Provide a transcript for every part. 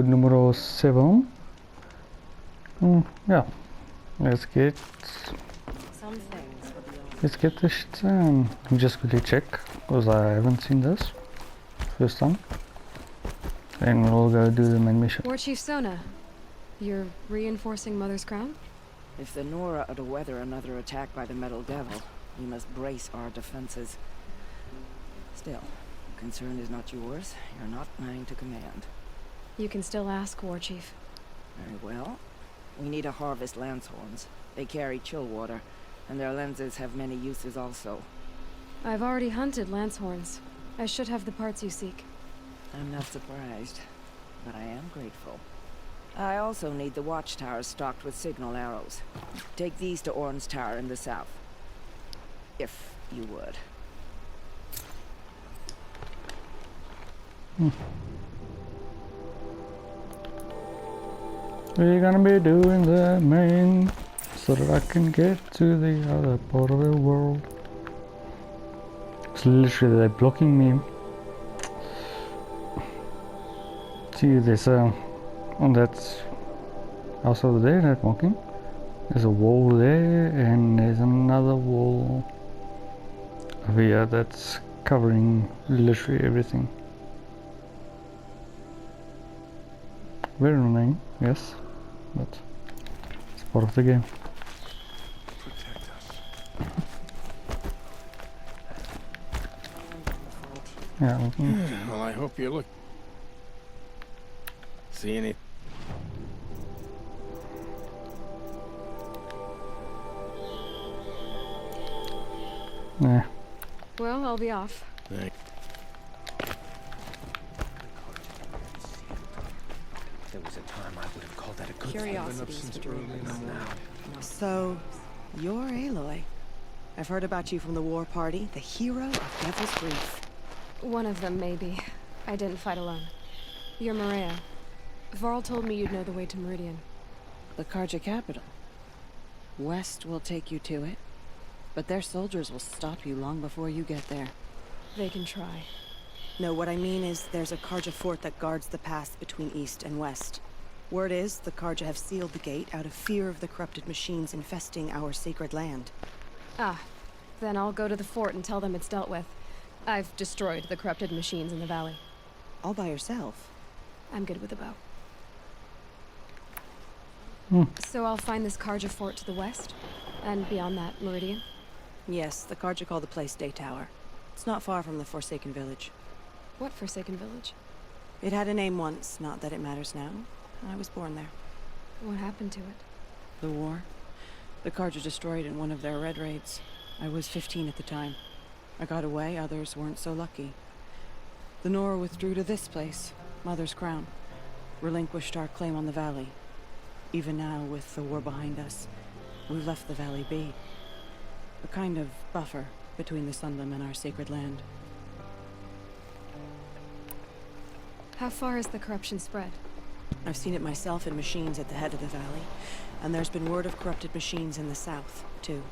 Número 7. Ja, let's get this done. Just quickly check because I haven't seen this first time. Then we'll go do the main mission. War Chief Sona, you're reinforcing Mother's Crown? If the Nora are to weather another attack by the Metal Devil, we must brace our defenses. Still, concern is not yours. You're not mine to command. You can still ask, War Chief. Very well. We need to harvest lance horns. They carry chill water, and their lenses have many uses also. I've already hunted lance horns. I should have the parts you seek. I'm not surprised, but I am grateful. I also need the watchtowers stocked with signal arrows. Take these to Orn's Tower in the south. If you would. We're gonna be doing the main so that I can get to the other part of the world. It's literally they're blocking me. See, there's on that house over there, that marking. There's a wall there, and there's another wall over here that's covering literally everything. Very annoying, yes, but it's part of the game. Protect us. Yeah. Well, I hope you look. See any? Nah. Well, I'll be off. Thank. There was a time I would have called that a good Curiosities for dreamers. So, you're Aloy. I've heard about you from the war party, the hero of Devil's Grief. One of them, maybe. I didn't fight alone. You're Maria. Varl told me you'd know the way to Meridian. The Carja capital. West will take you to it, but their soldiers will stop you long before you get there. They can try. No, what I mean is there's a Carja fort that guards the pass between east and west. Word is the Carja have sealed the gate out of fear of the corrupted machines infesting our sacred land. Ah, then I'll go to the fort and tell them it's dealt with. I've destroyed the corrupted machines in the valley. All by yourself. I'm good with a bow. So I'll find this Carja fort to the west, and beyond that, Meridian? Yes, the Carja call the place Day Tower. It's not far from the Forsaken Village. What Forsaken Village? It had a name once, not that it matters now. I was born there. What happened to it? The war. The Carja destroyed in one of their red raids. I was 15 at the time. I got away, others weren't so lucky. The Nora withdrew to this place, Mother's Crown. Relinquished our claim on the valley. Even now, with the war behind us, we've left the valley be. A kind of buffer between the Sunlim and our sacred land. How far has the corruption spread? I've seen it myself in machines at the head of the valley, and there's been word of corrupted machines in the south, too.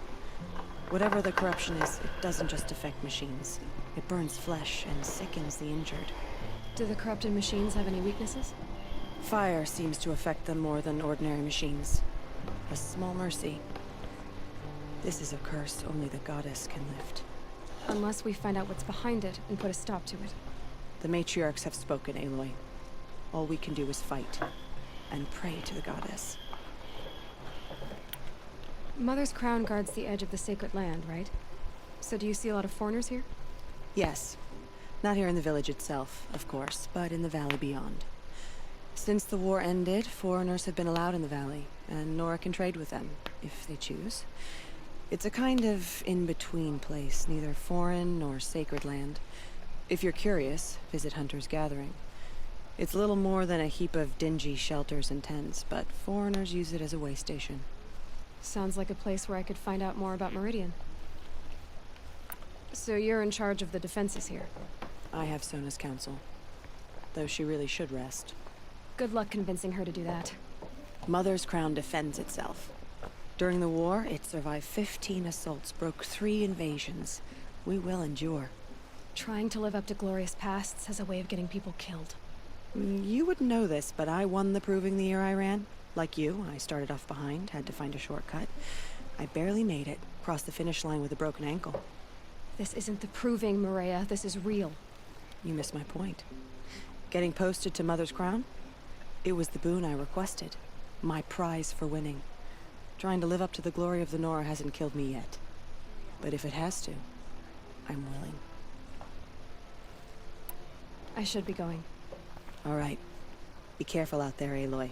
Whatever the corruption is, it doesn't just affect machines. It burns flesh and sickens the injured. Do the corrupted machines have any weaknesses? Fire seems to affect them more than ordinary machines. A small mercy. This is a curse only the goddess can lift. Unless we find out what's behind it and put a stop to it. The matriarchs have spoken, Aloy. All we can do is fight, and pray to the goddess. Mother's Crown guards the edge of the sacred land, right? So do you see a lot of foreigners here? Yes. Not here in the village itself, of course, but in the valley beyond. Since the war ended, foreigners have been allowed in the valley, and Nora can trade with them, if they choose. It's a kind of in-between place, neither foreign nor sacred land. If you're curious, visit Hunter's Gathering. It's little more than a heap of dingy shelters and tents, but foreigners use it as a way station. Sounds like a place where I could find out more about Meridian. So you're in charge of the defenses here? I have Sona's counsel, though she really should rest. Good luck convincing her to do that. Mother's Crown defends itself. During the war, it survived 15 assaults, broke 3 invasions. We will endure. Trying to live up to glorious pasts has a way of getting people killed. You wouldn't know this, but I won the proving the year I ran. Like you, I started off behind, had to find a shortcut. I barely made it, crossed the finish line with a broken ankle. This isn't the proving, Maria. This is real. You missed my point. Getting posted to Mother's Crown? It was the boon I requested. My prize for winning. Trying to live up to the glory of the Nora hasn't killed me yet. But if it has to, I'm willing. I should be going. All right. Be careful out there, Aloy.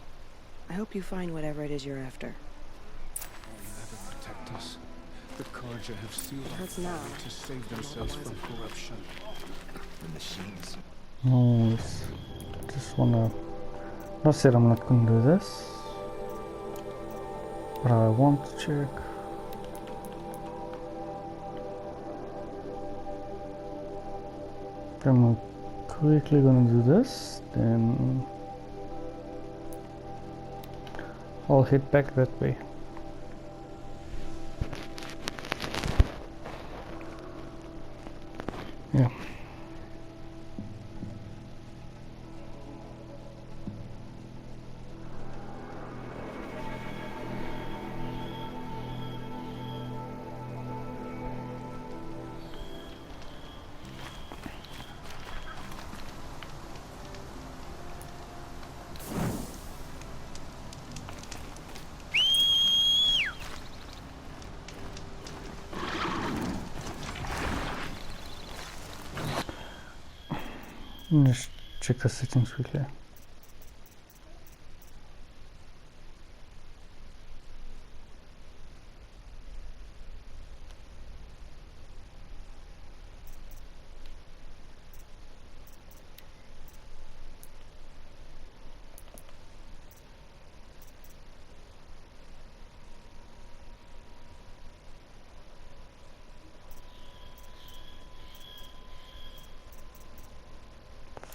I hope you find whatever it is you're after. Oh, never protect us. The Carja have sealed our Hurts now. fire to save themselves from corruption. The machines. Nice. Just wanna... I said I'm not gonna do this. But I want to check. I'm quickly gonna do this, then I'll head back that way. Yeah. Just check the settings quickly.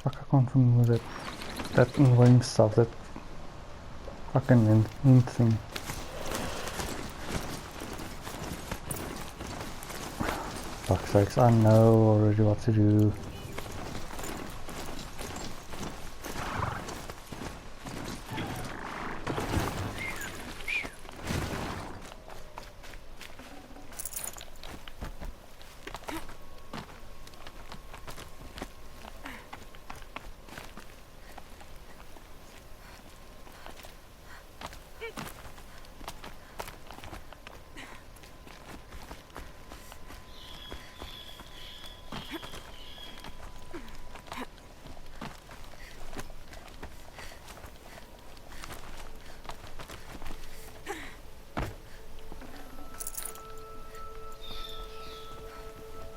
Fuck, I can't remember that annoying stuff, that fucking int thing. Fuck's sakes, I know already what to do.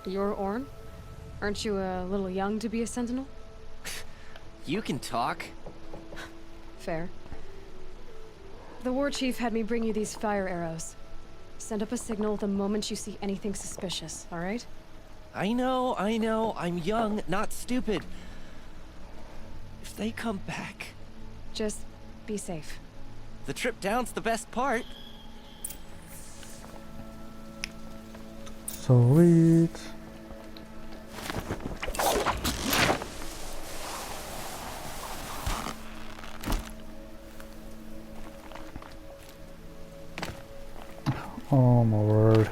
You're Orn? Aren't you a little young to be a sentinel? You can talk. Fair. The war chief had me bring you these fire arrows. Send up a signal the moment you see anything suspicious, all right? I know. I'm young, not stupid. If they come back, Just be safe. the trip down's the best part. Sweet. Oh my word.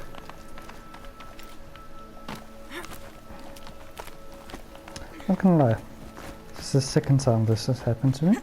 Not gonna lie, this is the second time this has happened to me.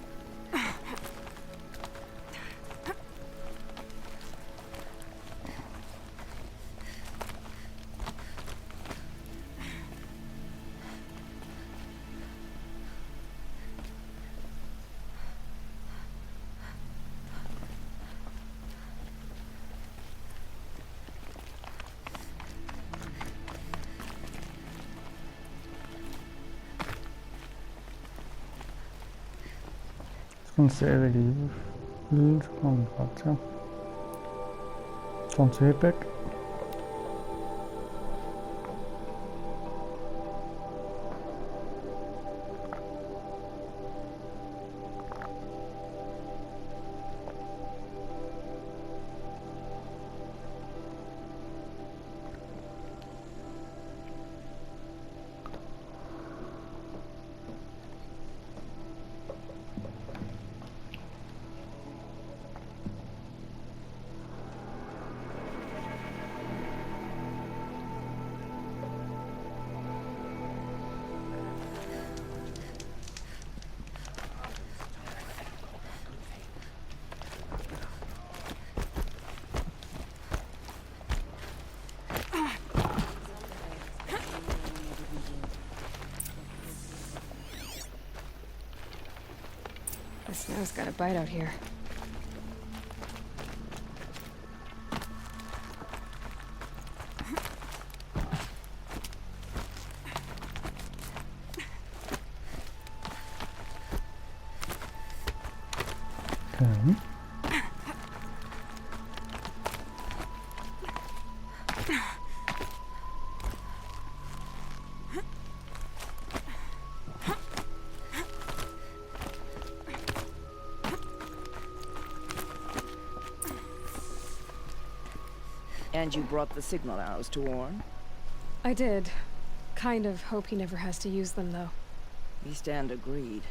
Ik kan zeggen dat je goed kan vatten. Van twee pack. The snow's got a bite out here. Okay. And you brought the signal arrows to Orn? I did. Kind of hope he never has to use them, though. We stand agreed.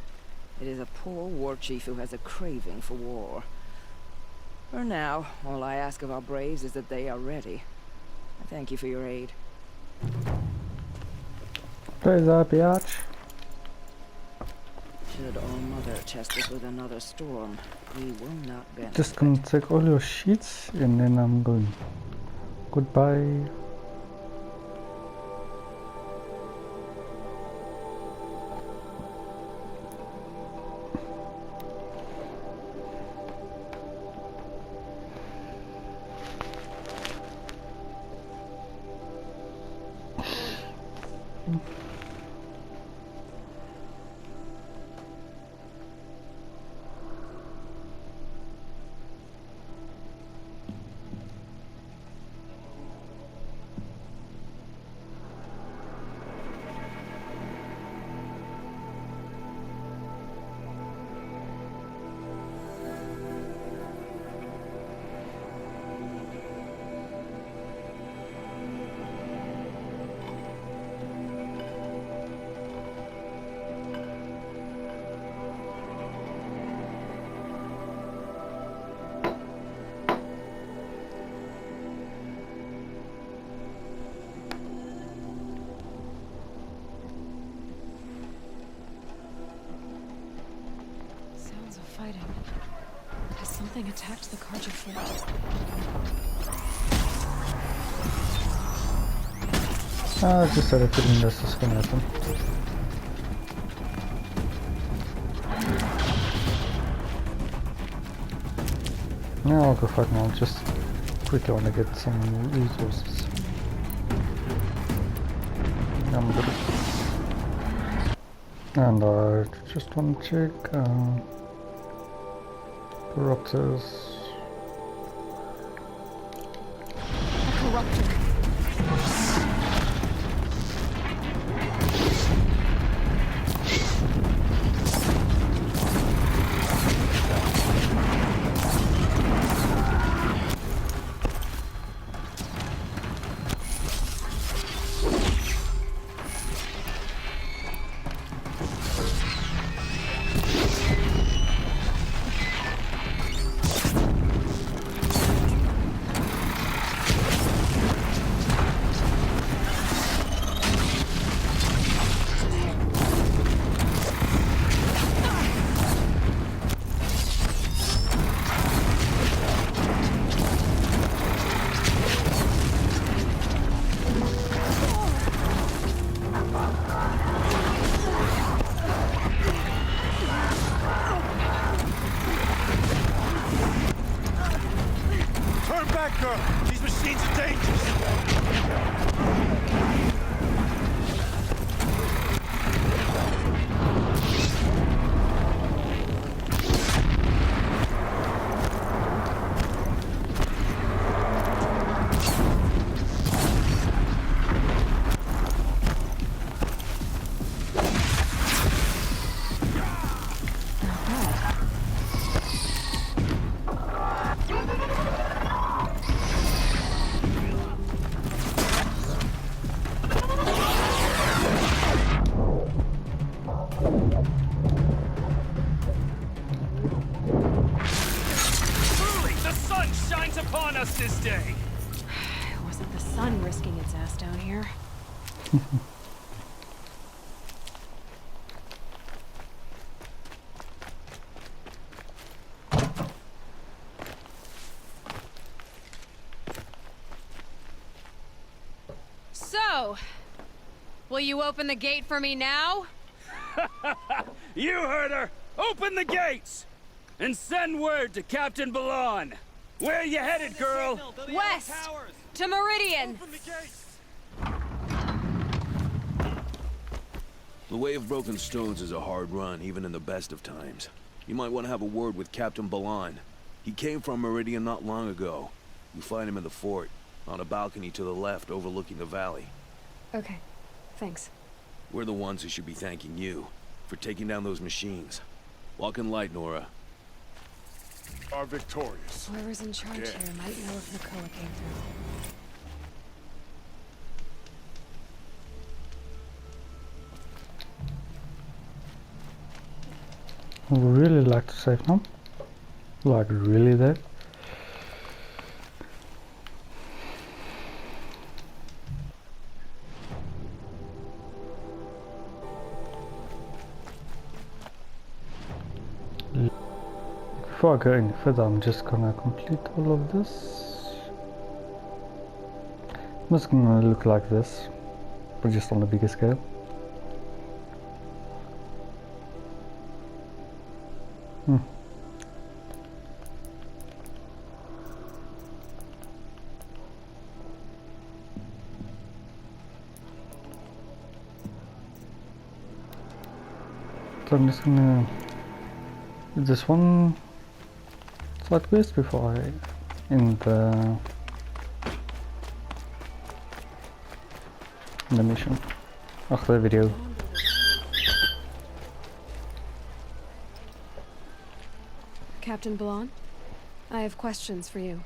It is a poor war chief who has a craving for war. For now, all I ask of our braves is that they are ready. I thank you for your aid. Praise our biatch. Should All Mother test us with another storm, we will not benefit. Just gonna take all your sheets and then I'm going. Goodbye. Sounds of fighting. Has something attacked the Karja fort? Just had a feeling this is gonna happen. No, I'll go fight now. Just quickly want to get some resources. I'm good. And I just want to check corruptors. A corruptor. Turn back, girl! These machines are dangerous! Truly, the sun shines upon us this day! It wasn't the sun risking its ass down here. So, will you open the gate for me now? You heard her! Open the gates! And send word to Captain Balon. Where you headed, girl? West! To Meridian! The Way of Broken Stones is a hard run, even in the best of times. You might want to have a word with Captain Balon. He came from Meridian not long ago. You find him in the fort, on a balcony to the left overlooking the valley. Okay, thanks. We're the ones who should be thanking you for taking down those machines. Walk in light, Nora. Are victorious. Whoever's in charge here might know if Nakoa came through. I would really like to save now. Like really there. Before I go any further, I'm just gonna complete all of this. It's gonna look like this, but just on a bigger scale. So I'm just gonna do this one side quest before I end the mission. After the video. Captain Balon, I have questions for you.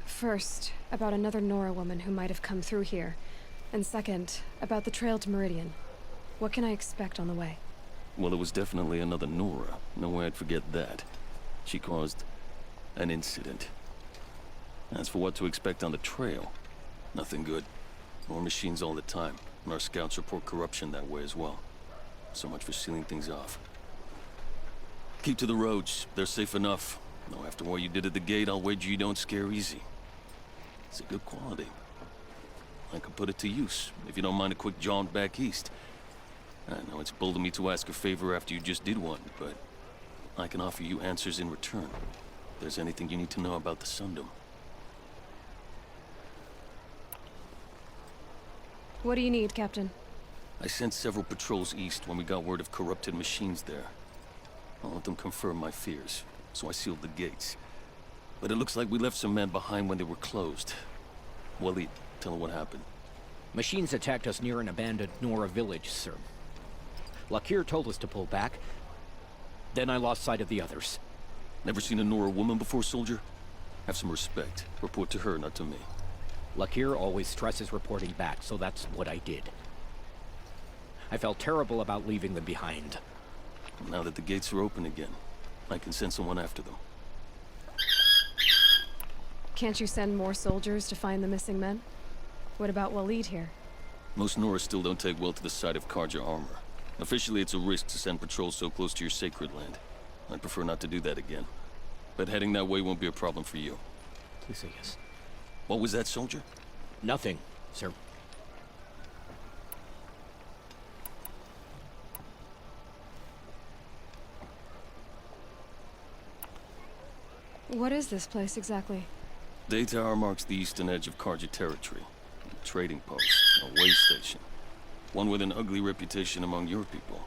First, about another Nora woman who might have come through here. And second, about the trail to Meridian. What can I expect on the way? Well, it was definitely another Nora. No way I'd forget that. She caused an incident. As for what to expect on the trail, nothing good. More machines all the time, and our scouts report corruption that way as well. So much for sealing things off. Keep to the roads. They're safe enough. Though after what you did at the gate, I'll wager you don't scare easy. It's a good quality. I could put it to use, if you don't mind a quick jaunt back east. I know it's bold of me to ask a favor after you just did one, but I can offer you answers in return. If there's anything you need to know about the Sundom. What do you need, Captain? I sent several patrols east when we got word of corrupted machines there. I'll let them confirm my fears, so I sealed the gates. But it looks like we left some men behind when they were closed. Waleed, tell them what happened. Machines attacked us near an abandoned Nora village, sir. Lakir told us to pull back. Then I lost sight of the others. Never seen a Nora woman before, soldier? Have some respect. Report to her, not to me. Lakir always stresses reporting back, so that's what I did. I felt terrible about leaving them behind. Now that the gates are open again, I can send someone after them. Can't you send more soldiers to find the missing men? What about Waleed here? Most Nora still don't take well to the sight of Karja armor. Officially, it's a risk to send patrols so close to your sacred land. I'd prefer not to do that again. But heading that way won't be a problem for you. Please say yes. What was that, soldier? Nothing, sir. What is this place exactly? Day Tower marks the eastern edge of Karja territory. A trading post, a way station. One with an ugly reputation among your people.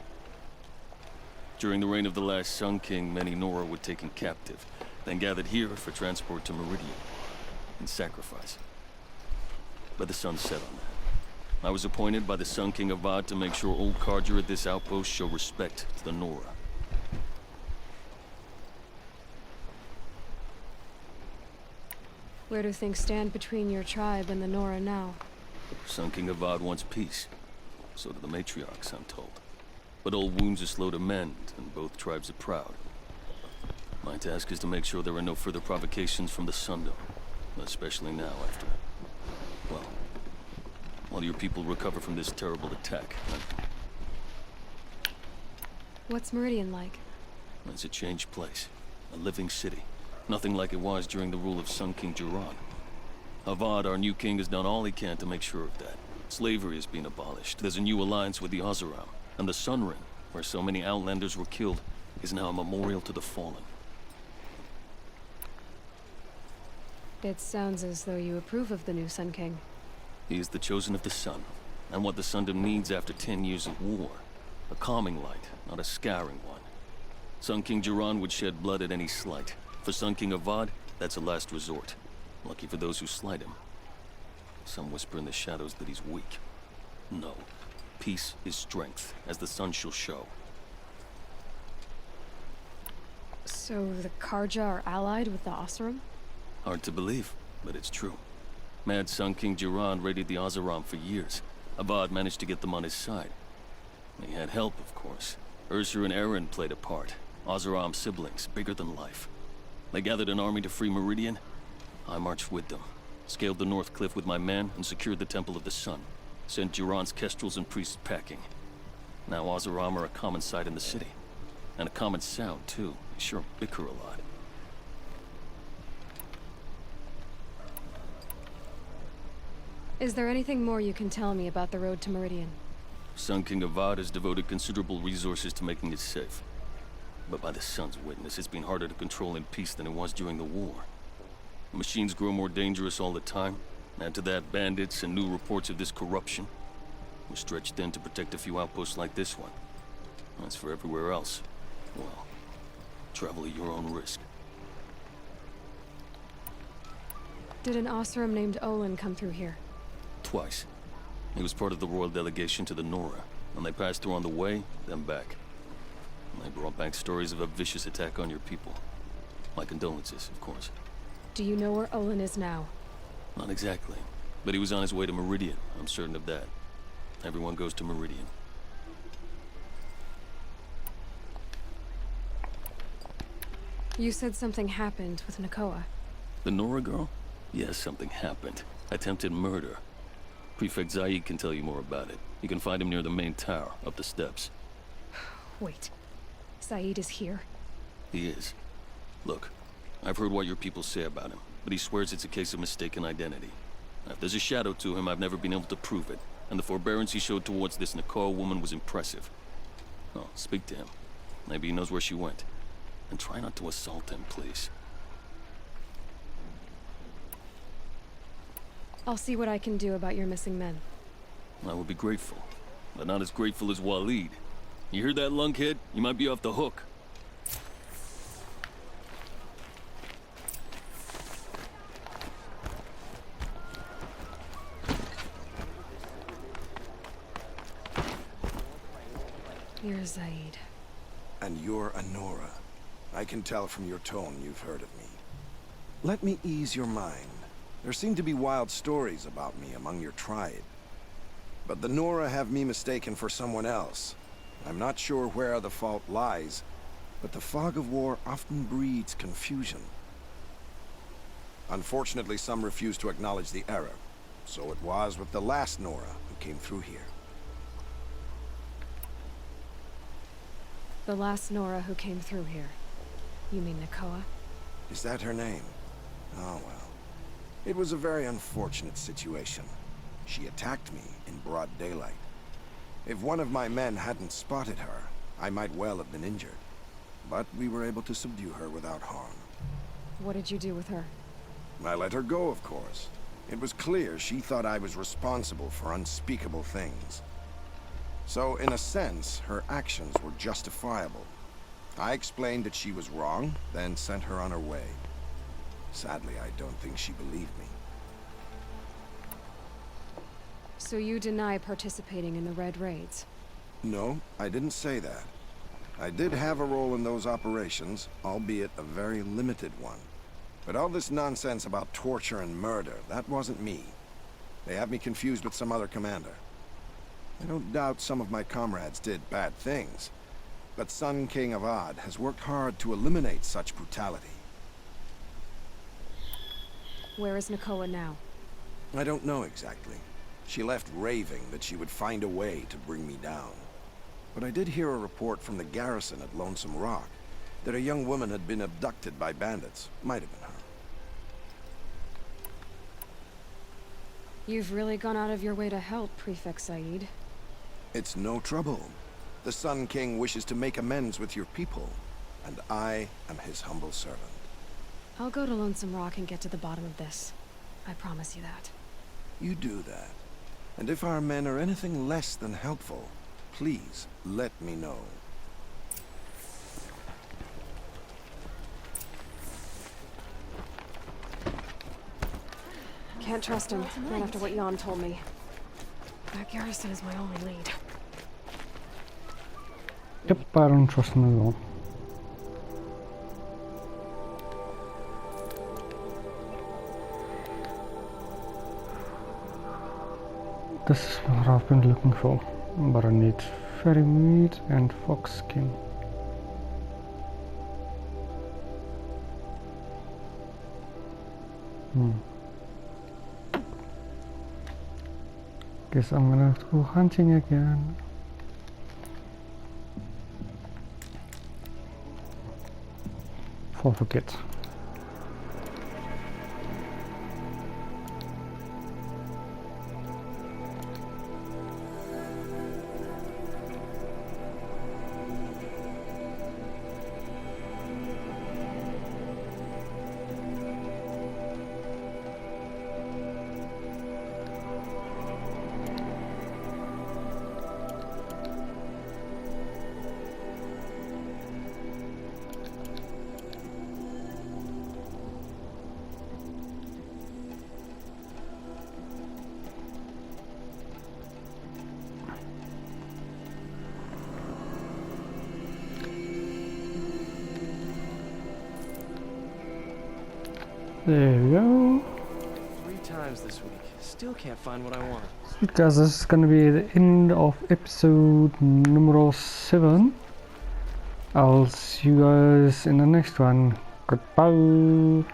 During the reign of the last Sun King, many Nora were taken captive, then gathered here for transport to Meridian, in sacrifice. But the sun set on that. I was appointed by the Sun King Avad to make sure old Karja at this outpost show respect to the Nora. Where do things stand between your tribe and the Nora now? Sun King Avad wants peace. So do the matriarchs, I'm told. But old wounds are slow to mend, and both tribes are proud. My task is to make sure there are no further provocations from the Sundom. Especially now after... well... while your people recover from this terrible attack. What's Meridian like? It's a changed place. A living city. Nothing like it was during the rule of Sun King Jiran. Avad, our new king, has done all he can to make sure of that. Slavery has been abolished. There's a new alliance with the Oseram. And the Sun Ring, where so many Outlanders were killed, is now a memorial to the fallen. It sounds as though you approve of the new Sun King. He is the chosen of the sun, and what the Sundom needs after 10 years of war. A calming light, not a scouring one. Sun King Jiran would shed blood at any slight. For Sun King Avad, that's a last resort. Lucky for those who slight him. Some whisper in the shadows that he's weak. No. Peace is strength, as the sun shall show. So the Karja are allied with the Oseram? Hard to believe, but it's true. Mad Sun King Jiran raided the Oseram for years. Avad managed to get them on his side. He had help, of course. Ursur and Eren played a part. Oseram siblings, bigger than life. They gathered an army to free Meridian. I marched with them. Scaled the North Cliff with my men and secured the Temple of the Sun. Sent Jiran's kestrels and priests packing. Now Oseram are a common sight in the city. And a common sound, too. They sure bicker a lot. Is there anything more you can tell me about the road to Meridian? Sun King Avad has devoted considerable resources to making it safe. But by the sun's witness, it's been harder to control in peace than it was during the war. The machines grow more dangerous all the time. Add to that bandits and new reports of this corruption. We're stretched thin to protect a few outposts like this one. As for everywhere else, well, travel at your own risk. Did an Oseram named Olin come through here? Twice. He was part of the royal delegation to the Nora, and they passed through on the way, then back. And they brought back stories of a vicious attack on your people. My condolences, of course. Do you know where Olin is now? Not exactly, but he was on his way to Meridian, I'm certain of that. Everyone goes to Meridian. You said something happened with Nakoa. The Nora girl? Yes, something happened. Attempted murder. Prefect Zaid can tell you more about it. You can find him near the main tower, up the steps. Wait. Zaid is here? He is. Look, I've heard what your people say about him, but he swears it's a case of mistaken identity. Now, if there's a shadow to him, I've never been able to prove it, and the forbearance he showed towards this Nakoa woman was impressive. Oh, speak to him. Maybe he knows where she went. And try not to assault him, please. I'll see what I can do about your missing men. I would be grateful, but not as grateful as Waleed. You hear that, lunkhead? You might be off the hook. You're Zaid. And you're a Nora. I can tell from your tone you've heard of me. Let me ease your mind. There seem to be wild stories about me among your tribe. But the Nora have me mistaken for someone else. I'm not sure where the fault lies, but the fog of war often breeds confusion. Unfortunately, some refuse to acknowledge the error. So it was with the last Nora who came through here. The last Nora who came through here. You mean Nakoa? Is that her name? Oh well. It was a very unfortunate situation. She attacked me in broad daylight. If one of my men hadn't spotted her, I might well have been injured. But we were able to subdue her without harm. What did you do with her? I let her go, of course. It was clear she thought I was responsible for unspeakable things. So, in a sense, her actions were justifiable. I explained that she was wrong, then sent her on her way. Sadly, I don't think she believed me. So you deny participating in the Red Raids? No, I didn't say that. I did have a role in those operations, albeit a very limited one. But all this nonsense about torture and murder, that wasn't me. They have me confused with some other commander. I don't doubt some of my comrades did bad things, but Sun King Avad has worked hard to eliminate such brutality. Where is Nakoa now? I don't know exactly. She left raving that she would find a way to bring me down. But I did hear a report from the garrison at Lonesome Rock that a young woman had been abducted by bandits. Might have been her. You've really gone out of your way to help, Prefect Zaid. It's no trouble. The Sun King wishes to make amends with your people, and I am his humble servant. I'll go to Lonesome Rock and get to the bottom of this. I promise you that. You do that. And if our men are anything less than helpful, please let me know. Can't trust him, not after what Jan told me. That garrison is my only lead. Yep, I don't trust him at all. This is what I've been looking for, but I need fairy meat and fox skin. Guess I'm gonna have to go hunting again. Before I forget. There we go. 3 times this week. Still can't find what I want. Guys, this is gonna be the end of episode number 7. I'll see you guys in the next one. Goodbye.